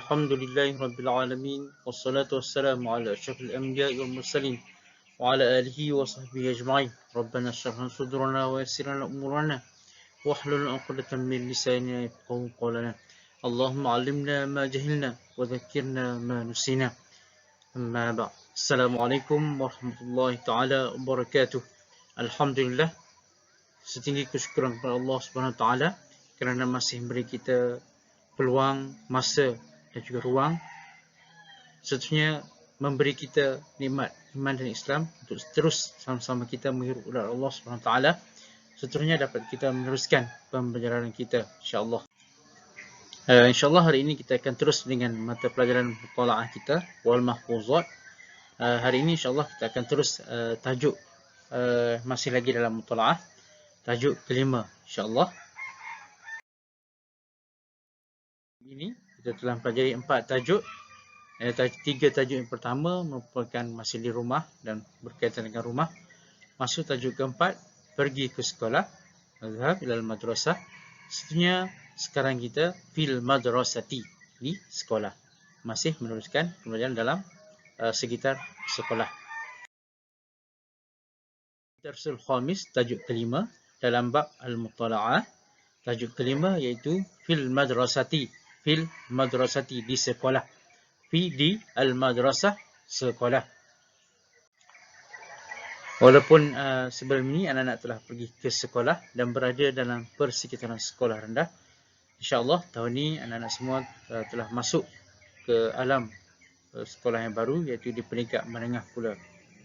الحمد لله رب العالمين والصلاة والسلام على أشرف الأنبياء والمرسلين وعلى آله وصحبه أجمعين. ربنا اشرح لنا صدورنا ويسر لنا أمورنا واحلل عقدة من لساننا يفقهوا قولنا. اللهم علمنا ما جهلنا وذكرنا ما نسينا. أما بعد. السلام عليكم ورحمة الله تعالى وبركاته. Alhamdulillah, setinggi kesyukuran kepada Allah Subhanahu Wa Taala kerana masih memberi kita peluang, masa dan juga ruang, seterusnya memberi kita nikmat iman dan Islam untuk terus sama-sama kita menghirup udara Allah Subhanahu Wa Taala. Seterusnya dapat kita meneruskan pembelajaran kita, insya-Allah. InsyaAllah hari ini kita akan terus dengan mata pelajaran mutalaah kita, wal mahfuzat. Hari ini insya-Allah kita akan terus tajuk masih lagi dalam mutalaah, tajuk kelima insya-Allah. Ini kita telah pelajari 4 tajuk. 3 tajuk yang pertama merupakan masih di rumah dan berkaitan dengan rumah. Masuk tajuk keempat, pergi ke sekolah, mazhab ilal madrasah. Seterusnya sekarang kita fil madrasati, di sekolah. Masih meneruskan pembelajaran dalam sekitar sekolah. Darsul khamis, tajuk kelima dalam bab al-mutala'ah. Tajuk kelima iaitu fil madrasati, fil madrasati, di sekolah. Fi, di, al-madrasah, sekolah. Walaupun sebelum ini anak-anak telah pergi ke sekolah dan berada dalam persekitaran sekolah rendah, insya-Allah tahun ini anak-anak semua telah masuk ke alam sekolah yang baru, iaitu di peringkat menengah pula.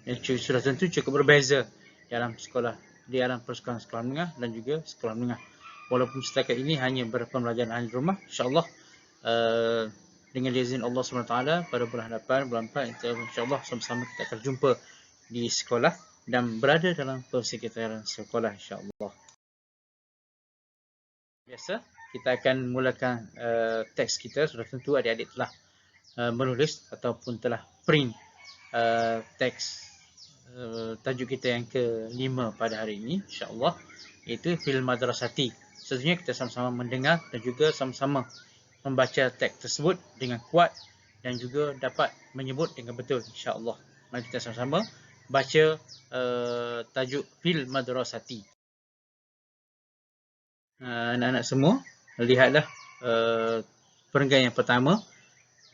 Yang sudah tentu cukup berbeza dalam sekolah, di alam persekolahan sekolah menengah dan juga sekolah menengah. Walaupun setakat ini hanya berpembelajaran di rumah, insya-Allah dengan izin Allah SWT pada bulan hadapan, bulan 4, insya-Allah sama-sama kita akan jumpa di sekolah dan berada dalam persekitaran sekolah, insya-Allah. Biasa kita akan mulakan teks kita. Sudah tentu adik-adik telah menulis ataupun telah print teks tajuk kita yang ke-5 pada hari ini, insya-Allah, iaitu fil madrasati. Seterusnya kita sama-sama mendengar dan juga sama-sama membaca teks tersebut dengan kuat dan juga dapat menyebut dengan betul, insya-Allah. Mari kita sama-sama baca tajuk fil madrasati. Anak-anak semua, lihatlah perenggan yang pertama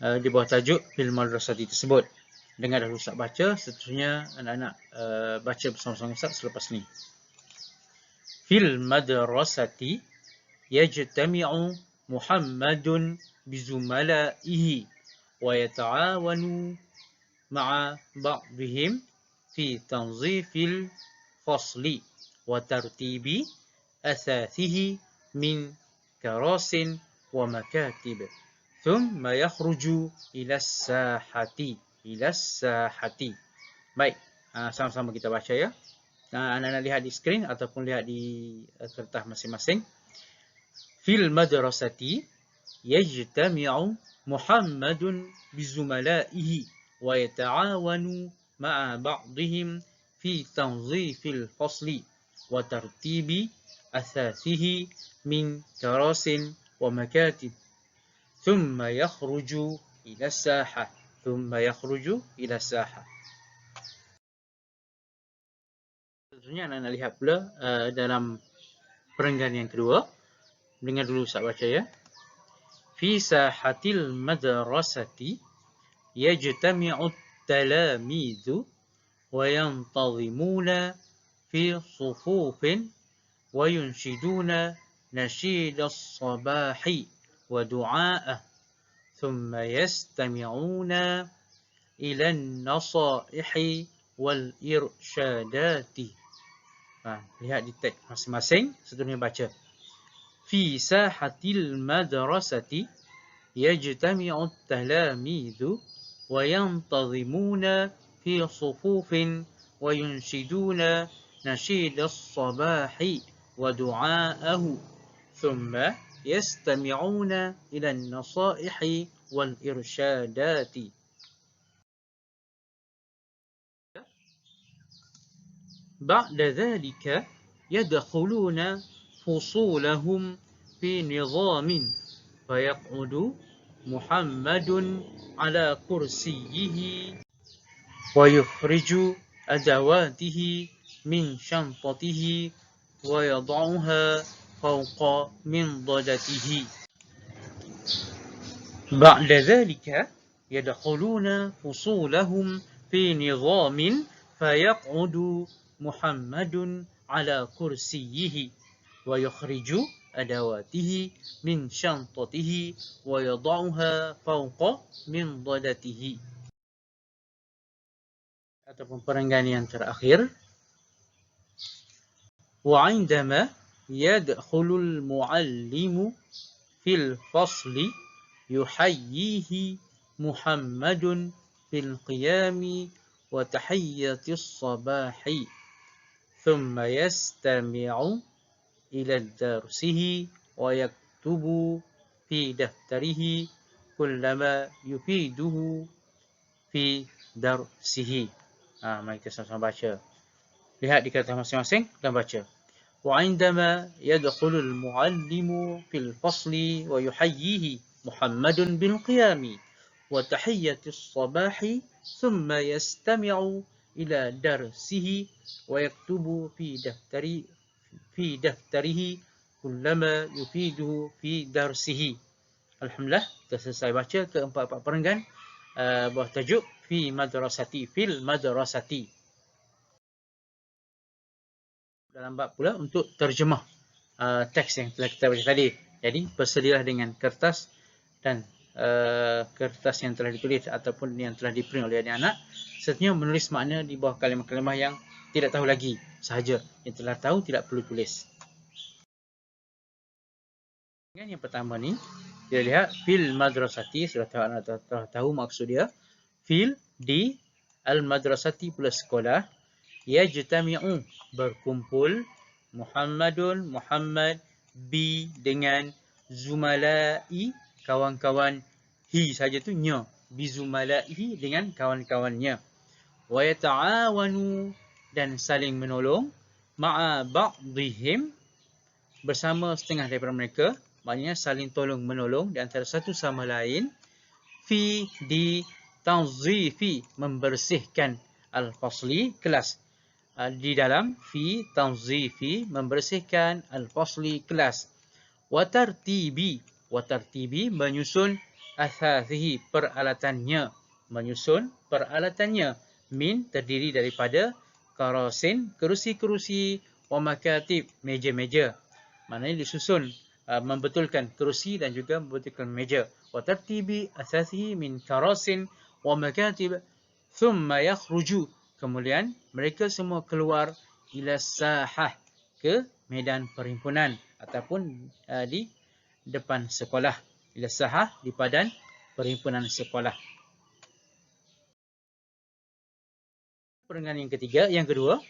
di bawah tajuk fil madrasati tersebut. Dengar dahulu Ustaz baca, seterusnya anak-anak baca bersama-sama Ustaz selepas ni. Fil madrasati yajtami'u Muhammadun bizumala'ihi wa yata'awanu ma'a ba'dihim fi tanzifil fasli wa tartibi asathihi min karasin wa makatib thumma yakhruju ila sahati. Baik, sama-sama kita baca ya. Anak-anak lihat di skrin ataupun lihat di kertas masing-masing. Fil madrasati yajtami'u Muhammadun bizumala'ihi wa yata'awanu ma'a ba'dihim fi tanzifil fasli wa tartibi asathihi min karasin wa makatib thumma yakhruju ila sahah. Seterusnya anak-anak lihat pula dalam perenggan yang kedua. Dengar dulu Ustaz baca ya. Fi sahatil madrasati yajtami'u at-talamidhu wa yantazimuna fi sufufin wa yunshiduna nashid as-sabahi wa du'a'ah ثم يستمعون إلى النصائح والإرشادات. Lihat di teks masing-masing, seterusnya baca. في ساحة المدرسة يجتمع التلاميذ وينتظمون في صفوف وينشدون نشيد الصباح ودعاءه ثم يستمعون إلى النصائح والإرشادات. بعد ذلك يدخلون فصولهم في نظام فيقعد محمد على كرسيه ويخرج أدواته من شنطته ويضعها فوق منضدته. بعد ذلك يدخلون فصولهم في نظام فيقعد محمد على كرسيه ويخرج أدواته من شنطته ويضعها فوق منضدته. Ataupun perenggan yang terakhir, وعندما يدخل المعلم في الفصل يحييه محمد في القيام وتحية الصباح ثم يستمع إلى درسه ويكتب في دفتره كل ما يفيده في درسه. Mari kita sama-sama baca. Lihat di kertas masing-masing dan baca. وعندما يدخل المعلم في الفصل ويحييه محمد بالقيام وتحية الصباح ثم يستمع إلى درسه ويكتب في دفتره كلما يفيده في درسه. Alhamdulillah, kita selesai baca keempat-empat perenggan bawah tajuk fi madrasati, fil madrasati. Dalam bab pula untuk terjemah teks yang telah kita baca tadi. Jadi bersedialah dengan kertas dan kertas yang telah ditulis ataupun yang telah diprint oleh adik-anak, serta menulis makna di bawah kalimah-kalimah yang tidak tahu lagi sahaja. Yang telah tahu tidak perlu tulis. Yang pertama ni, kita lihat fil madrasati, sudah tahu maksud dia. Fil di al-madrasati pula sekolah. Yajtami'u berkumpul, Muhammadun Muhammad, bi dengan zumala'i kawan-kawan, hi saja tu nya, bi zumala'i dengan kawan-kawannya, wa yata'awanu dan saling menolong, ma'a ba'dihim bersama setengah daripada mereka, maknanya saling tolong menolong di antara satu sama lain, fi di tanzifi membersihkan, al-fasli kelas, di dalam fi tanzifi membersihkan, al-fasli kelas, wa tartibi menyusun, athathihi peralatannya, min terdiri daripada, karasin kerusi-kerusi, wa makatib meja-meja, maknanya disusun membetulkan kerusi dan juga membetulkan meja. Wa tartibi athathihi min karasin wa makatib thumma yakhruju, kemudian mereka semua keluar, ila sahah ke medan perhimpunan ataupun di depan sekolah, ila sahah di padan perhimpunan sekolah. Perenggan yang ketiga, yang kedua,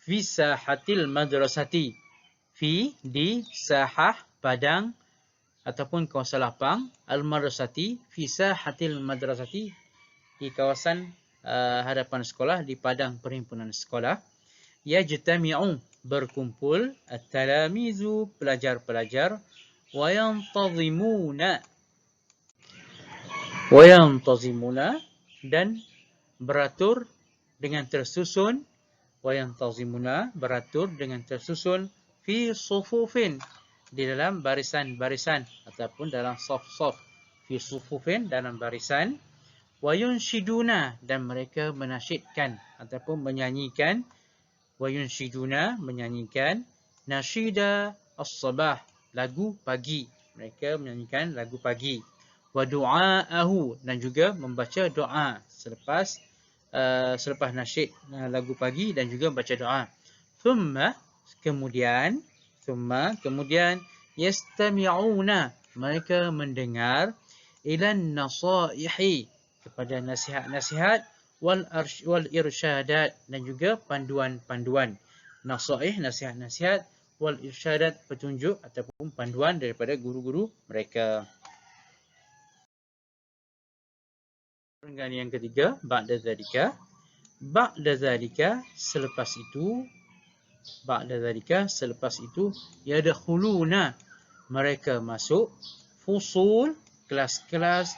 fi sahatil madrasati, fi di sahah padang ataupun kawasan lapang, al-madrasati fi sahatil madrasati di kawasan hadapan sekolah, di padang perhimpunan sekolah. Yajtami'u berkumpul, at-talamizu pelajar-pelajar, wa yantazimuna dan beratur dengan tersusun, fi sufufin di dalam barisan-barisan ataupun dalam saf-saf, fi sufufin dalam barisan, wa yunshiduna dan mereka menasyidkan ataupun menyanyikan, nasyida as-sabah lagu pagi, mereka menyanyikan lagu pagi, wa du'aahu dan juga membaca doa selepas nasyid lagu pagi dan juga baca doa. Thumma kemudian yastami'una mereka mendengar, ilan nasaihi kepada nasihat-nasihat, wal irsyadat dan juga panduan-panduan. Nasaih nasihat-nasihat, wal irsyadat petunjuk ataupun panduan daripada guru-guru mereka. Perenggan yang ketiga, ba'da zalika selepas itu, yadkhuluna mereka masuk, fusul kelas-kelas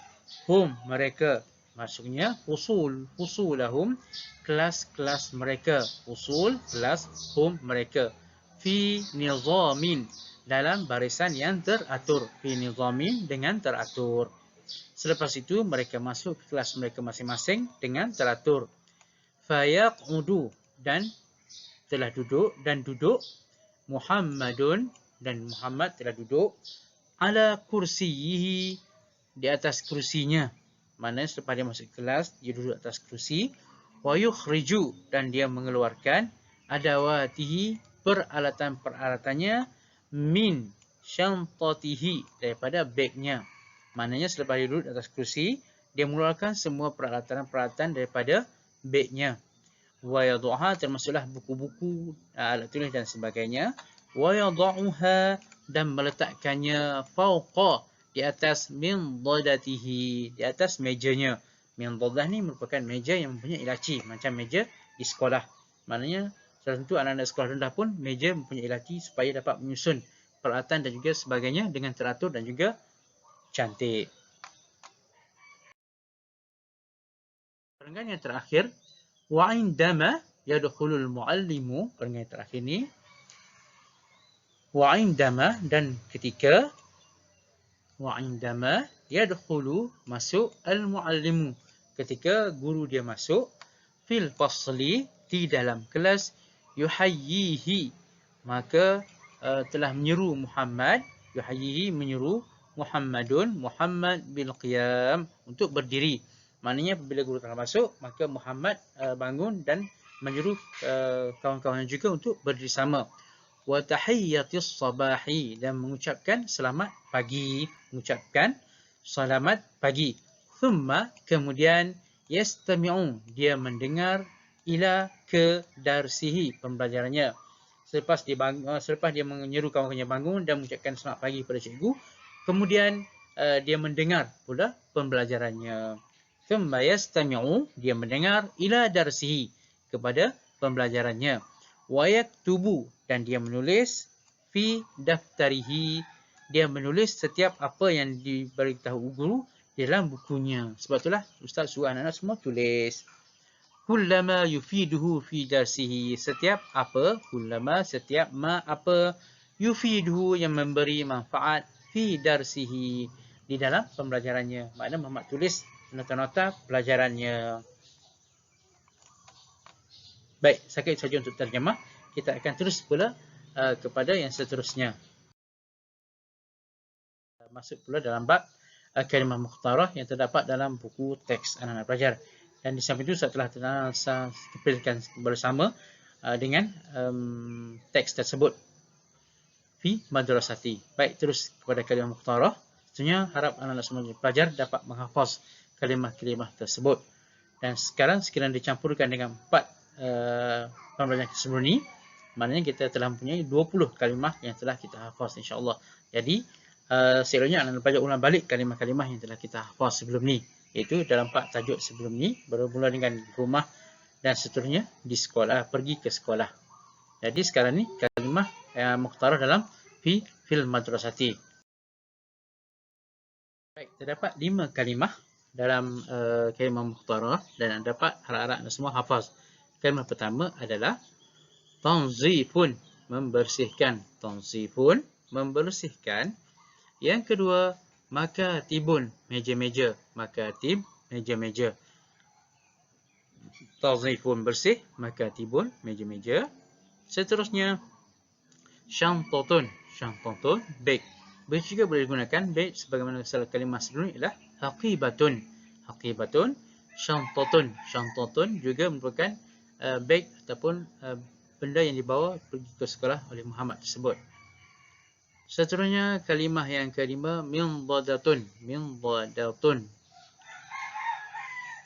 hum mereka. Maksudnya fusulahum, kelas-kelas mereka. Fusul, kelas, hum mereka. Fi nizamin, dalam barisan yang teratur. Fi nizamin, dengan teratur. Selepas itu mereka masuk ke kelas mereka masing-masing dengan teratur. Fayaqudu, dan telah duduk dan duduk. Muhammadun, dan Muhammad telah duduk. Ala kursiyihi, di atas kursinya. Mana selepas dia masuk kelas, dia duduk atas kursi. Wa yukhriju, dan dia mengeluarkan adawatihi, peralatan-peralatannya, min syantatihi, daripada bagnya. Maknanya selepas dia duduk atas kursi, dia mengeluarkan semua peralatan-peralatan daripada bagnya. Wa yaduha, termasuklah buku-buku, alat tulis dan sebagainya. Wa yaduha, dan meletakkannya fauqa, di atas mindadatihi, di atas mejanya. Mindadah ni merupakan meja yang mempunyai laci, macam meja di sekolah. Maknanya tentu anak-anak sekolah rendah pun meja mempunyai laci supaya dapat menyusun peralatan dan juga sebagainya dengan teratur dan juga cantik. Perenggan yang terakhir, wa indama yadkhulul muallimu, perenggan yang terakhir ni, wa indama, dan ketika, wa indama yadkhulu, masuk, al muallimu, ketika guru dia masuk, fil fasli, di dalam kelas, yuhayyihi, maka telah menyeru Muhammad, yuhayyihi, menyeru Muhammadun, Muhammad bil qiyam, untuk berdiri. Maknanya apabila guru telah masuk, maka Muhammad bangun dan menyeru kawan-kawannya juga untuk berdiri sama. Wa tahiyyatis sabahi, dan mengucapkan selamat pagi, mengucapkan selamat pagi. Thumma, kemudian, yastami'u, dia mendengar, ila, ke darsihi, pembelajarannya. Selepas dia menyeru kawan-kawannya bangun dan mengucapkan selamat pagi kepada cikgu, kemudian dia mendengar pula pembelajarannya. Thumma yastami'u, dia mendengar, ila darsihi, kepada pembelajarannya. Wa yaktubu, dan dia menulis, fi daftarihi, dia menulis setiap apa yang diberitahu guru dalam bukunya. Sebab itulah ustaz suruh anak-anak semua tulis. Kullama yufiduhu fi darsihi, setiap apa, kullama, setiap ma, apa, yufiduhu, yang memberi manfaat, fi darsihi, di dalam pembelajarannya. Maknanya Muhammad tulis nota-nota pelajarannya. Baik, sekali saja untuk terjemah. Kita akan terus pula kepada yang seterusnya. Masuk pula dalam bab kalimah mukhtarah yang terdapat dalam buku teks anak-anak pelajar. Dan di samping itu saya telah tampilkan bersama dengan teks tersebut. Fi madrasati. Baik, terus kepada kalimah mukhtarah. Tentunya harap anak-anak semua pelajar dapat menghafaz kalimah-kalimah tersebut. Dan sekarang sekiranya dicampurkan dengan 4 pembelajaran sebelum ini, maknanya kita telah mempunyai 20 kalimah yang telah kita hafaz insya-Allah. Jadi selanjutnya anak-anak pelajar ulang balik kalimah-kalimah yang telah kita hafaz sebelum ni, iaitu dalam 4 tajuk sebelum ni, bermula dengan rumah dan seterusnya di sekolah, pergi ke sekolah. Jadi sekarang ni kalimah mukhtarah dalam fil madrasati. Baik, terdapat 5 kalimah dalam kalimah mukhtarah dan dapat harap-harap anda semua hafaz. Kalimah pertama adalah tanzifun, membersihkan. Tanzifun, membersihkan. Yang kedua, makatibun, meja-meja. Makatib, meja-meja. Tanzifun, bersih. Makatibun, meja-meja. Seterusnya, syantatun. Syantatun, beg. Beg juga boleh digunakan. Beg sebagaimana salah kalimah sebelum ialah haqibatun. Haqibatun, syantatun. Syantatun juga merupakan beg ataupun benda yang dibawa pergi ke sekolah oleh Muhammad tersebut. Seterusnya kalimah yang kelima, mindadatun. Mindadatun.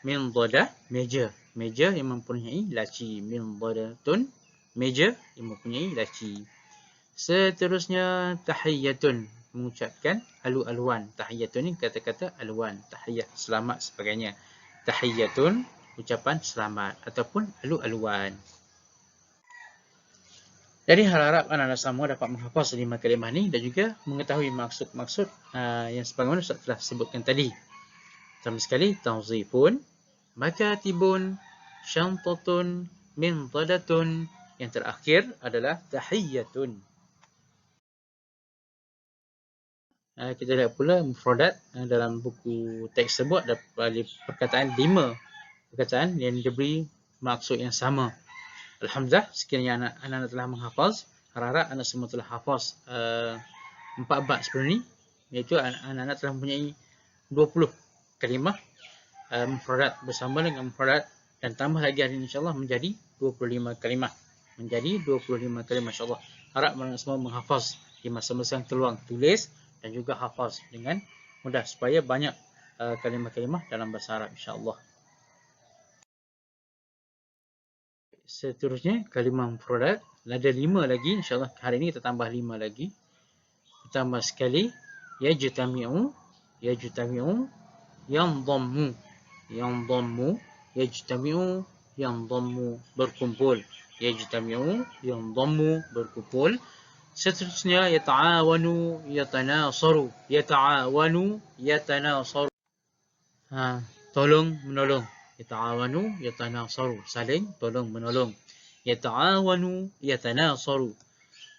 Mindadah, meja. Meja yang mempunyai laci. Mindadatun, meja yang mempunyai laci. Seterusnya tahiyyatun, mengucapkan alu-aluan. Tahiyyatun ni kata-kata aluan. Tahiyyah, selamat sebagainya. Tahiyyatun, ucapan selamat ataupun alu-aluan. Jadi harap anak-anak semua dapat menghafaz 5 kalimah ni dan juga mengetahui maksud-maksud yang sebagaimana Ustaz telah sebutkan tadi. Pertama sekali, tawzifun, makatibun, syantatun, mintadatun. Yang terakhir adalah tahiyyatun. Kita lihat pula mufradat dalam buku teks tersebut ada perkataan 5 perkataan yang diberi maksud yang sama. Alhamdulillah, sekiranya anak-anak telah menghafaz, harap anak semua telah hafaz 4 bab sebelum ni, iaitu anak-anak telah mempunyai 20 kalimah mufradat bersama dengan mufradat dan tambah lagi hari ini insyaAllah menjadi 25 kalimah. Menjadi 25 kalimah insyaAllah. Harap anak semua menghafaz di masa-masa yang terluang, tulis dan juga hafaz dengan mudah supaya banyak kalimah-kalimah dalam bahasa Arab insyaAllah. Seterusnya kalimah mufradat ada 5 lagi insyaAllah. Hari ini kita tambah 5 lagi. Pertama sekali yajtami'u, yajtami'u, yandhammu, yandhammu, yajtami'u, yandhammu, berkumpul. Yajtami'u, yandhammu, berkumpul. Seterusnya yata'awanu, yatanasaru, yata'awanu, yatanasaru. Tolong menolong. Yata'awanu, yatanasaru, saling tolong menolong. Yata'awanu, yatanasaru.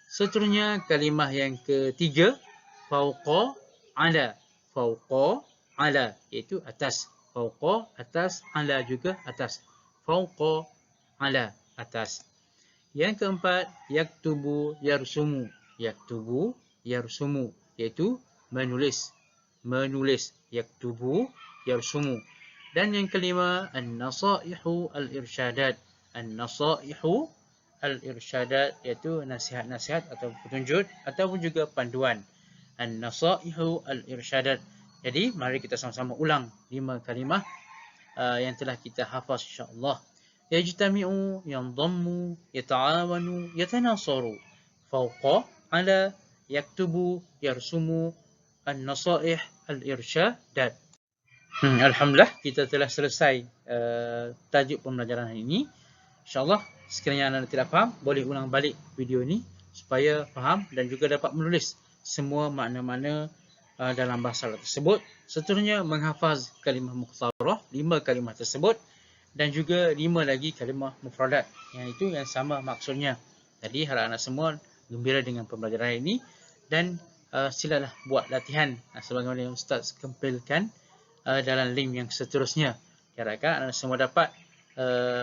Seterusnya kalimah yang ketiga, fauqa, ala. Fauqa, ala, iaitu atas. Fauqa, atas, ala juga atas. Fauqa, ala, atas. Yang keempat, yaktubu, yarsumu. Yaktubu, yarsumu, iaitu menulis. Menulis, yaktubu, yarsumu. Dan yang kelima, an-nasaihu al-irsyadat. An-nasaihu al-irsyadat, iaitu nasihat-nasihat atau petunjuk ataupun juga panduan. An-nasaihu al-irsyadat. Jadi, mari kita sama-sama ulang 5 kalimah yang telah kita hafaz insyaAllah. Yajtami'u, yandhammu, yata'awanu, yatanasaru. Fauqa, ala, yaktubu, yarsumu, an-nasaih al-irsyadat. Alhamdulillah, kita telah selesai tajuk pembelajaran hari ini. InsyaAllah, sekiranya anda tidak faham, boleh ulang balik video ini supaya faham dan juga dapat menulis semua makna-makna dalam bahasa Arab tersebut. Seterusnya, menghafaz kalimah mukhtarah, 5 kalimah tersebut dan juga 5 lagi kalimah mufradat, yang itu yang sama maksudnya. Jadi, harap anak semua gembira dengan pembelajaran ini dan silalah buat latihan sebagaimana yang Ustaz kempilkan dalam link yang seterusnya. Diharapkan anda semua dapat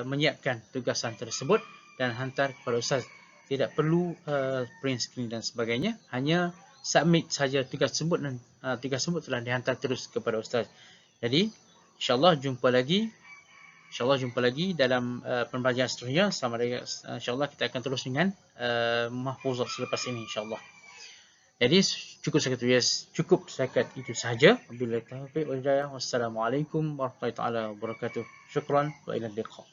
menyiapkan tugasan tersebut dan hantar kepada Ustaz. Tidak perlu print screen dan sebagainya, hanya submit saja tugas tersebut dan tugas tersebut telah dihantar terus kepada Ustaz. Jadi insyaAllah jumpa lagi dalam pembelajaran seterusnya. InsyaAllah kita akan terus dengan mahfuzat selepas ini insyaAllah. Jadi cukup setakat itu sahaja. Wabillahi taufiq wal hidayah. Wassalamualaikum warahmatullahi wabarakatuh. Syukran wa ila liqa.